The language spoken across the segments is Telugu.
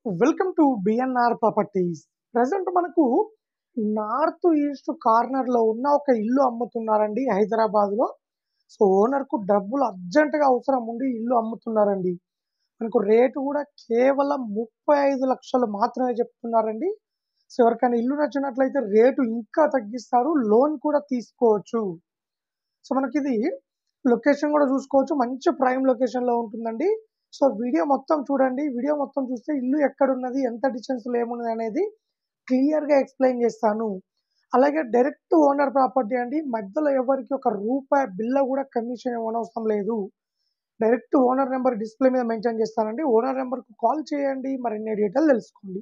Welcome to BNR properties. Present మనకు నార్త్ ఈస్ట్ కార్నర్లో ఉన్న ఒక ఇల్లు అమ్ముతున్నారండి హైదరాబాద్లో. సో ఓనర్కు డబ్బులు అర్జెంటుగా అవసరం ఉండి ఇల్లు అమ్ముతున్నారండి. మనకు రేటు కూడా కేవలం 35 లక్షలు మాత్రమే చెప్తున్నారండి. సో ఎవరికైనా ఇల్లు నచ్చినట్లయితే రేటు ఇంకా తగ్గిస్తారు, లోన్ కూడా తీసుకోవచ్చు. సో మనకిది లొకేషన్ కూడా చూసుకోవచ్చు, మంచి ప్రైమ్ లొకేషన్లో ఉంటుందండి. సో వీడియో మొత్తం చూడండి. వీడియో మొత్తం చూస్తే ఇల్లు ఎక్కడున్నది, ఎంత డిస్టెన్స్‌లో ఏమున్నది అనేది క్లియర్‌గా ఎక్స్‌ప్లెయిన్ చేస్తాను. అలాగే డైరెక్ట్ ఓనర్ ప్రాపర్టీ అండి. మధ్యలో ఎవరికీ ఒక రూపాయి బిల్ల కూడా కమిషన్ ఇవ్వనవసరం లేదు. డైరెక్ట్ ఓనర్ నెంబర్ డిస్‌ప్లే మీద మెన్షన్ చేస్తానండి. ఓనర్ నెంబర్‌కి కాల్ చేయండి, మరిన్ని డీటెయిల్ తెలుసుకోండి.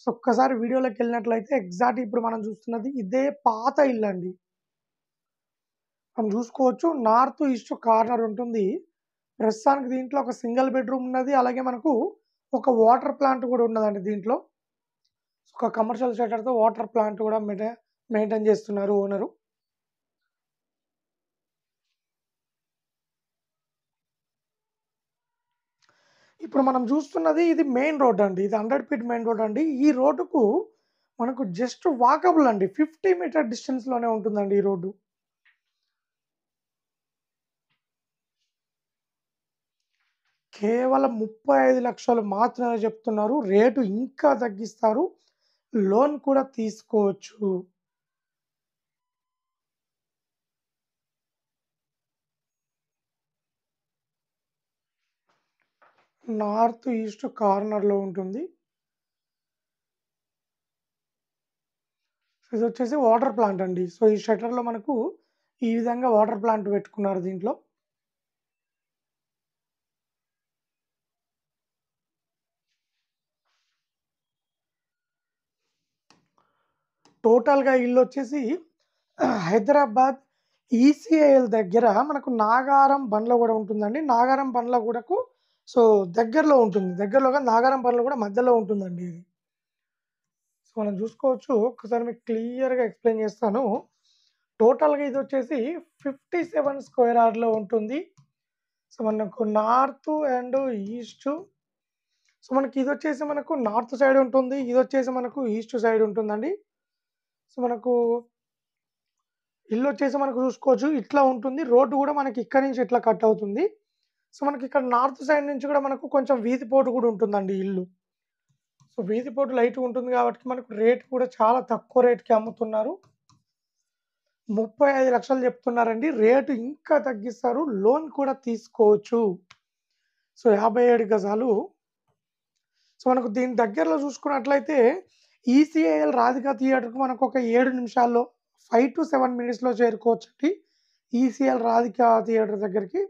సో ఒక్కసారి వీడియోలోకెళ్ళినట్లయితే ఎగ్జాక్ట్ ఇప్పుడు మనం చూస్తున్నది ఇదే పాత ఇల్లండి. మనం చూసుకోవచ్చు నార్త్ ఈస్ట్ కార్నర్ ఉంటుంది. ప్రస్తుతానికి దీంట్లో ఒక సింగిల్ బెడ్రూమ్ ఉన్నది. అలాగే మనకు ఒక వాటర్ ప్లాంట్ కూడా ఉన్నదండి దీంట్లో. ఒక కమర్షియల్ షట్టర్‌తో వాటర్ ప్లాంట్ కూడా మెయింటైన్ చేస్తున్నారు ఓనరు. ఇప్పుడు మనం చూస్తున్నది ఇది మెయిన్ రోడ్ అండి. ఇది 100 ఫీట్ మెయిన్ రోడ్ అండి. ఈ రోడ్డుకు మనకు జస్ట్ వాకబుల్ అండి. 50 మీటర్ డిస్టెన్స్‌లోనే ఉంటుందండి ఈ రోడ్డు. కేవలం 35 లక్షలు మాత్రమే చెప్తున్నారు. రేటు ఇంకా తగ్గిస్తారు. లోన్ కూడా తీసుకోవచ్చు. నార్త్ ఈస్ట్ కార్నర్‌లో ఉంటుంది. ఇదొచ్చేసి వాటర్ ప్లాంట్ అండి. సో ఈ షట్టర్‌లో మనకు ఈ విధంగా వాటర్ ప్లాంట్ పెట్టుకున్నారు దీంట్లో. టోటల్‌గా ఇల్లొచ్చేసి హైదరాబాద్ ఈసీఐఎల్ దగ్గర మనకు నాగారం బండ్ల గూడ ఉంటుందండి. నాగారం బండ్ల గూడకు సో దగ్గరలో ఉంటుంది. దగ్గరలో గాని నాగారం బండ్ల గూడ మధ్యలో ఉంటుందండి ఇది. సో మనం చూసుకోవచ్చు. ఒక్కసారి మీకు క్లియర్‌గా ఎక్స్‌ప్లెయిన్ చేస్తాను. టోటల్‌గా ఇదొచ్చేసి 57 స్క్వేర్ యార్డ్‌లో ఉంటుంది. సో మనకు నార్త్ అండ్ ఈస్ట్. సో మనకి ఇదొచ్చేసి మనకు నార్త్ సైడ్ ఉంటుంది. ఇదొచ్చేసి మనకు ఈస్ట్ సైడ్ ఉంటుందండి. సో మనకు ఇల్లొచ్చేసి మనకు చూసుకోవచ్చు ఇట్లా ఉంటుంది. రోడ్డు గూడా మనకి ఇక్కడి నుంచి ఇట్లా కట్ అవుతుంది. సో మనకి ఇక్కడ నార్త్ సైడ్ నుంచి కూడా మనకు కొంచెం వీధి పోటు కూడా ఉంటుందండి ఇల్లు. సో వీధి పోటు లైట్‌గా ఉంటుంది కాబట్టి మనకు రేట్ కూడా చాలా తక్కువ రేట్‌కి అమ్ముతున్నారు. 35 లక్షలు చెప్తున్నారండి. రేటు ఇంకా తగ్గిస్తారు. లోన్ కూడా తీసుకోవచ్చు. సో 57 గజాలు. సో మనకు దీని దగ్గరలో చూసుకున్నట్లయితే ఈసీఐఎల్ రాధికా థియేటర్‌కి మనకు ఒక 7 నిమిషాల్లో 5-7 మినిట్స్‌లో చేరుకోవచ్చండి. ఈసీఎల్ రాధికా థియేటర్ దగ్గరికి.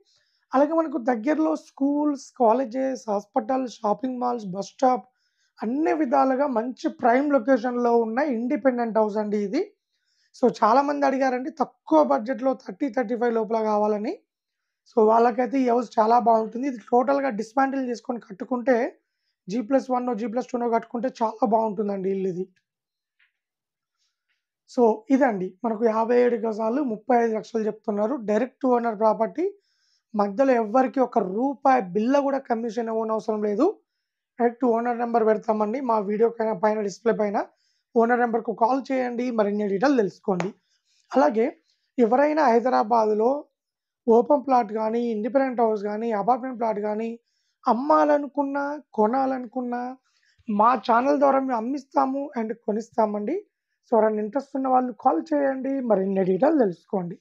అలాగే మనకు దగ్గరలో schools, colleges, hospital, shopping malls, bus stop అన్ని విధాలుగా మంచి ప్రైమ్ లొకేషన్‌లో ఉన్న ఇండిపెండెంట్ హౌస్ అండి ఇది. సో చాలామంది అడిగారండి తక్కువ బడ్జెట్‌లో 35 లోపల కావాలని. సో వాళ్ళకైతే ఈ హౌస్ చాలా బాగుంటుంది. ఇది టోటల్‌గా డిస్మాంటిల్ చేసుకొని కట్టుకుంటే G+1 G+2 కట్టుకుంటే చాలా బాగుంటుందండి ఇల్లు ఇది. సో ఇదండి మనకు 57 గజాలు 35 లక్షలు చెప్తున్నారు. Direct owner property. మధ్యలో ఎవ్వరికీ ఒక రూపాయి బిల్ల కూడా కమిషన్ ఇవ్వనవసరం లేదు. డైరెక్ట్ ఓనర్ నెంబర్ పెడతామండి మా వీడియో పైన డిస్‌ప్లే పైన. ఓనర్ నెంబర్‌కు కాల్ చేయండి. మరిన్ని డీటెయిల్ తెలుసుకోండి. అలాగే ఎవరైనా హైదరాబాద్‌లో ఓపెన్ ప్లాట్ గానీ, ఇండిపెండెంట్ హౌస్ గానీ, అపార్ట్మెంట్ ప్లాట్ గానీ అమ్మాలనుకున్నా, కొనాలనుకున్నా మా ఛానల్ ద్వారా మేము అమ్మిస్తాము అండ్ కొనిస్తామండి. సో ఎవరైనా ఇంట్రెస్ట్ ఉన్న వాళ్ళు కాల్ చేయండి. మరిన్ని డీటెయిల్ తెలుసుకోండి.